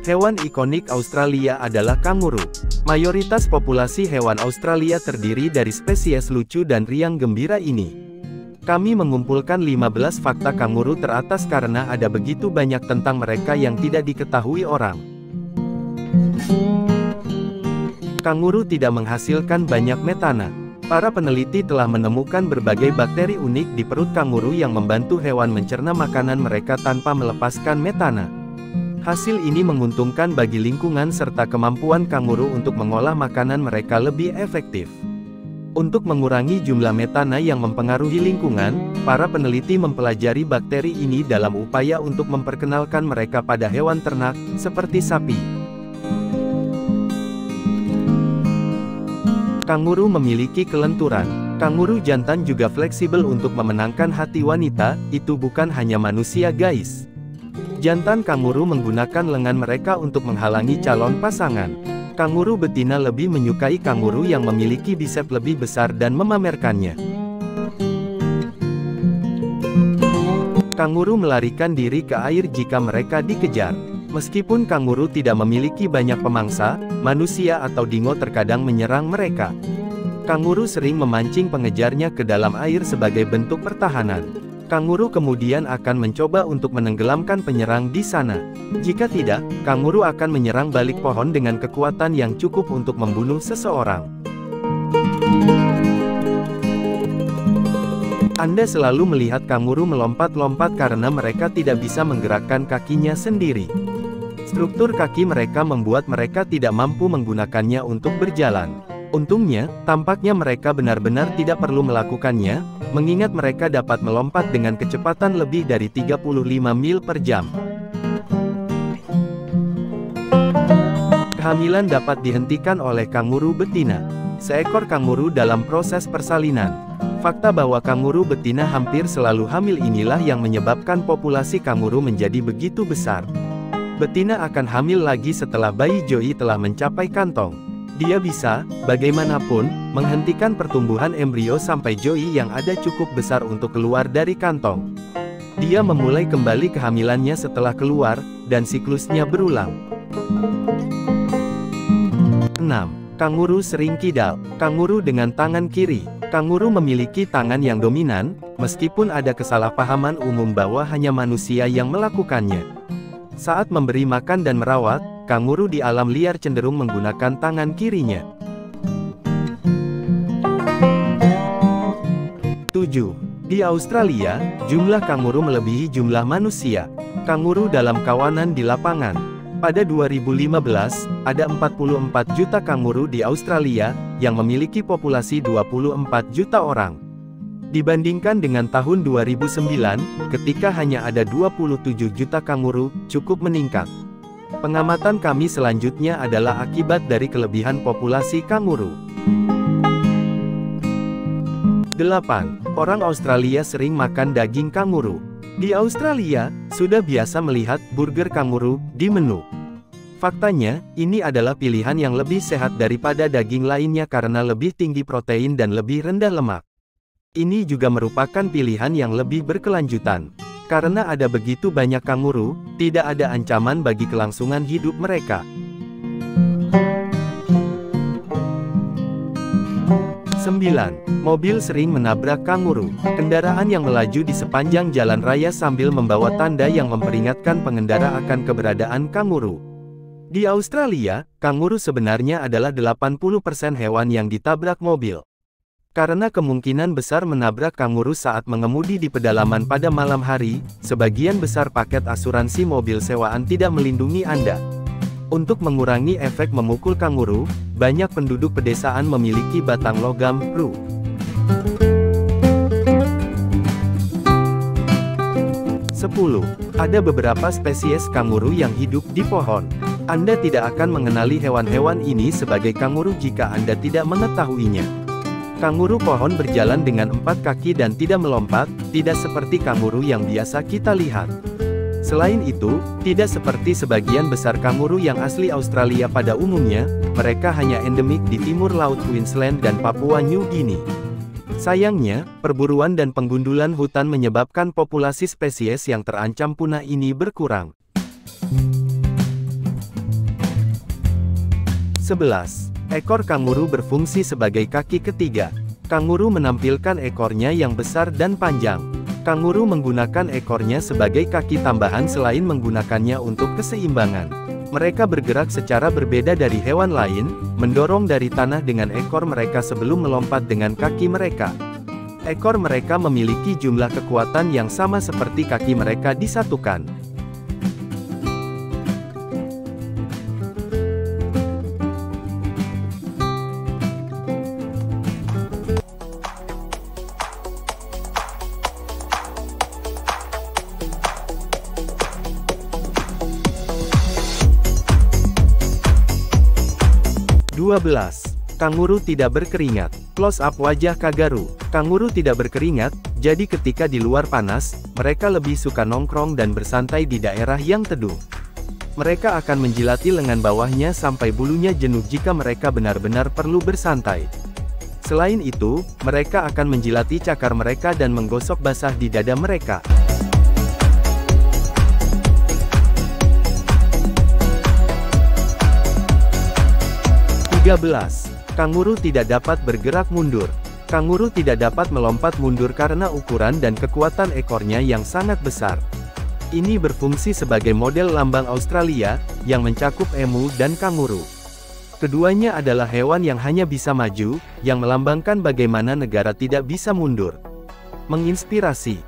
Hewan ikonik Australia adalah kanguru. Mayoritas populasi hewan Australia terdiri dari spesies lucu dan riang gembira ini. Kami mengumpulkan 15 fakta kanguru teratas karena ada begitu banyak tentang mereka yang tidak diketahui orang. Kanguru tidak menghasilkan banyak metana. Para peneliti telah menemukan berbagai bakteri unik di perut kanguru yang membantu hewan mencerna makanan mereka tanpa melepaskan metana. Hasil ini menguntungkan bagi lingkungan serta kemampuan kanguru untuk mengolah makanan mereka lebih efektif. Untuk mengurangi jumlah metana yang mempengaruhi lingkungan, para peneliti mempelajari bakteri ini dalam upaya untuk memperkenalkan mereka pada hewan ternak, seperti sapi. Kanguru memiliki kelenturan. Kanguru jantan juga fleksibel untuk memenangkan hati wanita, itu bukan hanya manusia guys. Jantan kanguru menggunakan lengan mereka untuk menghalangi calon pasangan. Kanguru betina lebih menyukai kanguru yang memiliki bisep lebih besar dan memamerkannya. Kanguru melarikan diri ke air jika mereka dikejar. Meskipun kanguru tidak memiliki banyak pemangsa, manusia atau dingo terkadang menyerang mereka. Kanguru sering memancing pengejarnya ke dalam air sebagai bentuk pertahanan. Kanguru kemudian akan mencoba untuk menenggelamkan penyerang di sana. Jika tidak, kanguru akan menyerang balik pohon dengan kekuatan yang cukup untuk membunuh seseorang. Anda selalu melihat kanguru melompat-lompat karena mereka tidak bisa menggerakkan kakinya sendiri. Struktur kaki mereka membuat mereka tidak mampu menggunakannya untuk berjalan. Untungnya, tampaknya mereka benar-benar tidak perlu melakukannya, mengingat mereka dapat melompat dengan kecepatan lebih dari 35 mil per jam. Kehamilan dapat dihentikan oleh kanguru betina. Seekor kanguru dalam proses persalinan. Fakta bahwa kanguru betina hampir selalu hamil inilah yang menyebabkan populasi kanguru menjadi begitu besar. Betina akan hamil lagi setelah bayi Joey telah mencapai kantong. Dia bisa, bagaimanapun, menghentikan pertumbuhan embrio sampai Joey yang ada cukup besar untuk keluar dari kantong. Dia memulai kembali kehamilannya setelah keluar, dan siklusnya berulang. 6. Kanguru sering kidal. Kanguru dengan tangan kiri. Kanguru memiliki tangan yang dominan, meskipun ada kesalahpahaman umum bahwa hanya manusia yang melakukannya. Saat memberi makan dan merawat, kanguru di alam liar cenderung menggunakan tangan kirinya. 7. Di Australia, jumlah kanguru melebihi jumlah manusia. Kanguru dalam kawanan di lapangan. Pada 2015, ada 44 juta kanguru di Australia, yang memiliki populasi 24 juta orang. Dibandingkan dengan tahun 2009, ketika hanya ada 27 juta kanguru, cukup meningkat. Pengamatan kami selanjutnya adalah akibat dari kelebihan populasi kanguru. 8. Orang Australia sering makan daging kanguru. Di Australia, sudah biasa melihat burger kanguru di menu. Faktanya, ini adalah pilihan yang lebih sehat daripada daging lainnya karena lebih tinggi protein dan lebih rendah lemak. Ini juga merupakan pilihan yang lebih berkelanjutan. Karena ada begitu banyak kanguru, tidak ada ancaman bagi kelangsungan hidup mereka. 9. Mobil sering menabrak kanguru. Kendaraan yang melaju di sepanjang jalan raya sambil membawa tanda yang memperingatkan pengendara akan keberadaan kanguru. Di Australia, kanguru sebenarnya adalah 80% hewan yang ditabrak mobil. Karena kemungkinan besar menabrak kanguru saat mengemudi di pedalaman pada malam hari, sebagian besar paket asuransi mobil sewaan tidak melindungi Anda. Untuk mengurangi efek memukul kanguru, banyak penduduk pedesaan memiliki batang logam, roof. 10. Ada beberapa spesies kanguru yang hidup di pohon. Anda tidak akan mengenali hewan-hewan ini sebagai kanguru jika Anda tidak mengetahuinya. Kanguru pohon berjalan dengan 4 kaki dan tidak melompat, tidak seperti kanguru yang biasa kita lihat. Selain itu, tidak seperti sebagian besar kanguru yang asli Australia pada umumnya, mereka hanya endemik di timur laut Queensland dan Papua New Guinea. Sayangnya, perburuan dan penggundulan hutan menyebabkan populasi spesies yang terancam punah ini berkurang. 11. Ekor kanguru berfungsi sebagai kaki ketiga. Kanguru menampilkan ekornya yang besar dan panjang. Kanguru menggunakan ekornya sebagai kaki tambahan selain menggunakannya untuk keseimbangan. Mereka bergerak secara berbeda dari hewan lain, mendorong dari tanah dengan ekor mereka sebelum melompat dengan kaki mereka. Ekor mereka memiliki jumlah kekuatan yang sama seperti kaki mereka disatukan. 12. Kanguru tidak berkeringat. Close up wajah Kagaru. Kanguru tidak berkeringat, jadi ketika di luar panas, mereka lebih suka nongkrong dan bersantai di daerah yang teduh. Mereka akan menjilati lengan bawahnya sampai bulunya jenuh jika mereka benar-benar perlu bersantai. Selain itu, mereka akan menjilati cakar mereka dan menggosok basah di dada mereka. 13. Kanguru tidak dapat bergerak mundur. Kanguru tidak dapat melompat mundur karena ukuran dan kekuatan ekornya yang sangat besar. Ini berfungsi sebagai model lambang Australia, yang mencakup emu dan kanguru. Keduanya adalah hewan yang hanya bisa maju, yang melambangkan bagaimana negara tidak bisa mundur. Menginspirasi.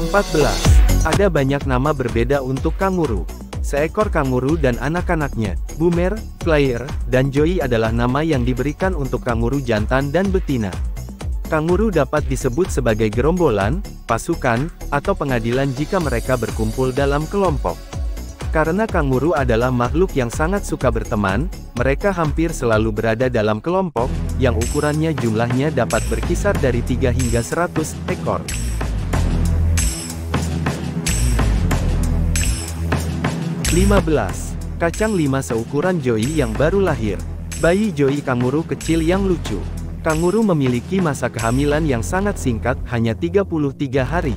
14. Ada banyak nama berbeda untuk kanguru. Seekor kanguru dan anak-anaknya, Boomer, Flyer, dan Joey adalah nama yang diberikan untuk kanguru jantan dan betina. Kanguru dapat disebut sebagai gerombolan, pasukan, atau pengadilan jika mereka berkumpul dalam kelompok. Karena kanguru adalah makhluk yang sangat suka berteman, mereka hampir selalu berada dalam kelompok, yang ukurannya jumlahnya dapat berkisar dari 3 hingga 100 ekor. 15. Kacang 5 seukuran Joey yang baru lahir. Bayi Joey kanguru kecil yang lucu. Kanguru memiliki masa kehamilan yang sangat singkat, hanya 33 hari.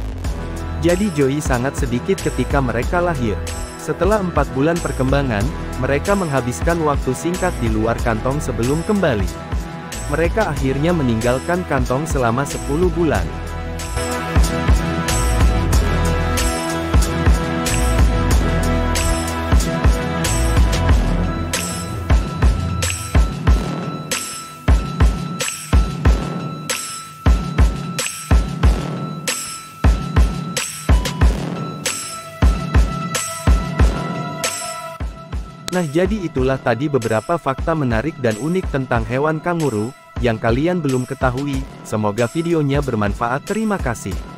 Jadi Joey sangat sedikit ketika mereka lahir. Setelah 4 bulan perkembangan, mereka menghabiskan waktu singkat di luar kantong sebelum kembali. Mereka akhirnya meninggalkan kantong selama 10 bulan. Nah, jadi itulah tadi beberapa fakta menarik dan unik tentang hewan kanguru, yang kalian belum ketahui. Semoga videonya bermanfaat. Terima kasih.